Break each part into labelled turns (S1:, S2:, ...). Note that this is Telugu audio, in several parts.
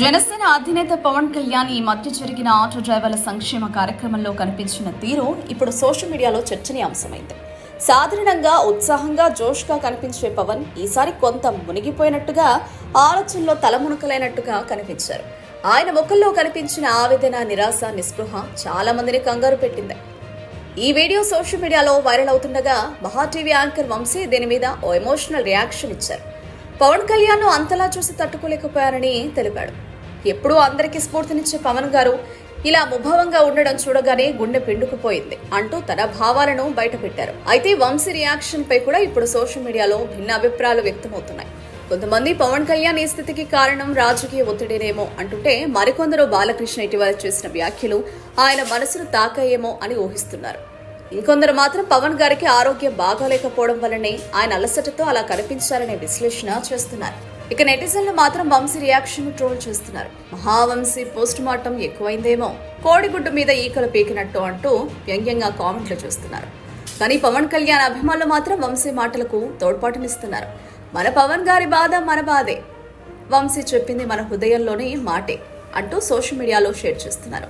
S1: జనసేన అధినేత పవన్ కళ్యాణ్ ఈ మధ్య జరిగిన ఆటో డ్రైవర్ల సంక్షేమ కార్యక్రమంలో కనిపించిన తీరు ఇప్పుడు సోషల్ మీడియాలో చర్చనీయాంశమైంది. సాధారణంగా ఉత్సాహంగా జోష్గా కనిపించే పవన్ ఈసారి కొంత మునిగిపోయినట్టుగా, ఆలోచనలో తలమునకలైనట్టుగా కనిపించారు. ఆయన ముఖంలో కనిపించిన ఆవేదన, నిరాశ, నిస్పృహ చాలా మందిని కంగారు పెట్టింది. ఈ వీడియో సోషల్ మీడియాలో వైరల్ అవుతుండగా మహా టీవీ యాంకర్ వంశీ దీని మీద ఓ ఎమోషనల్ రియాక్షన్ ఇచ్చారు. పవన్ కళ్యాణ్ అంతలా చూసి తట్టుకోలేకపోయారని తెలిపాడు. ఎప్పుడూ అందరికీ స్ఫూర్తినిచ్చే పవన్ గారు ఇలా ముభావంగా ఉండడం చూడగానే గుండె పిండుకుపోయింది అంటూ తన భావాలను బయటపెట్టారు. అయితే వంశీ రియాక్షన్ పై కూడా ఇప్పుడు సోషల్ మీడియాలో భిన్న అభిప్రాయాలు వ్యక్తమవుతున్నాయి. కొంతమంది పవన్ కళ్యాణ్ ఈ స్థితికి కారణం రాజకీయ ఒత్తిడినేమో అంటుంటే, మరికొందరు బాలకృష్ణ ఇటీవల చేసిన వ్యాఖ్యలు ఆయన మనసును తాకాయేమో అని ఊహిస్తున్నారు. ఇంకొందరు మాత్రం పవన్ గారికి ఆరోగ్యం బాగాలేకపోవడం వల్లనే ఆయన అలసటతో అలా కనిపించారనే విశ్లేషణ చేస్తున్నారు. ఇక నెటిజన్లు మాత్రం వంశీ రియాక్షన్ ట్రోల్ చేస్తున్నారు. మహావంశీ పోస్ట్ మార్టం ఎక్కువైందేమో, కోడిగుడ్డు మీద ఈకలు పీకినట్టు అంటూ వ్యంగ్యంగా కామెంట్లు చేస్తున్నారు. కానీ పవన్ కళ్యాణ్ అభిమానులు మాత్రం వంశీ మాటలకు తోడ్పాటునిస్తున్నారు. మన పవన్ గారి బాధ మన బాధే, వంశీ చెప్పింది మన హృదయంలోని మాటే అంటూ సోషల్ మీడియాలో షేర్ చేస్తున్నారు.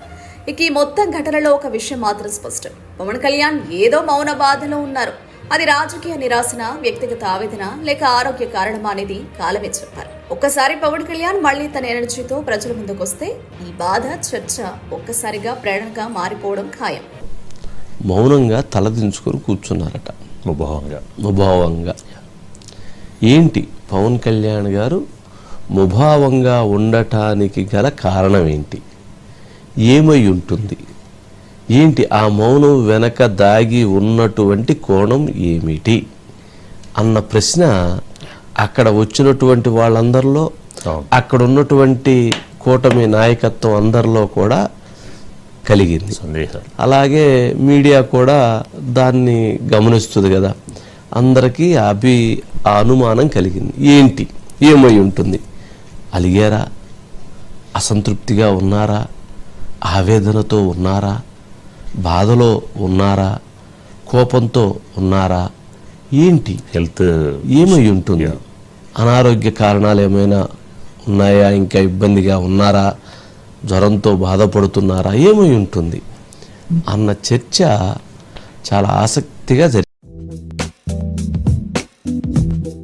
S1: ఇక ఈ మొత్తం ఘటనలో ఒక విషయం మాత్రం స్పష్టం. పవన్ కళ్యాణ్ ఏదో మౌన బాధలో ఉన్నారు. అది రాజకీయ నిరాశన, వ్యక్తిగత ఆవేదన, లేక ఆరోగ్య కారణమా అనేది కాలమే చెప్పాలి. ఒక్కసారి పవన్ కళ్యాణ్ మళ్లీ తన ఎనర్జీతో ప్రజల ముందుకొస్తే ఈ బాధ, చర్చ ఒక్కసారిగా ప్రేరణగా మారిపోవడం ఖాయం.
S2: మౌనంగా తలదించుకొని కూర్చున్నారట, ముభావంగా. ఏంటి పవన్ కళ్యాణ్ గారు ముభావంగా ఉండటానికి గల కారణం ఏంటి? ఏమై ఉంటుంది? ఏంటి ఆ మౌనం వెనక దాగి ఉన్నటువంటి కోణం ఏమిటి అన్న ప్రశ్న అక్కడ వచ్చినటువంటి వాళ్ళందరిలో, అక్కడ ఉన్నటువంటి కూటమి నాయకత్వం అందరిలో కూడా కలిగింది. అలాగే మీడియా కూడా దాన్ని గమనిస్తుంది కదా, అందరికీ ఆ అనుమానం కలిగింది. ఏంటి, ఏమై ఉంటుంది? అలిగారా? అసంతృప్తిగా ఉన్నారా? ఆవేదనతో ఉన్నారా? బాధలో ఉన్నారా? కోపంతో ఉన్నారా? ఏంటి హెల్త్ ఏమై ఉంటుంది? అనారోగ్య కారణాలు ఏమైనా ఉన్నాయా? ఇంకా ఇబ్బందిగా ఉన్నారా? జ్వరంతో బాధపడుతున్నారా? ఏమై ఉంటుంది అన్న చర్చ చాలా ఆసక్తిగా జరిగింది.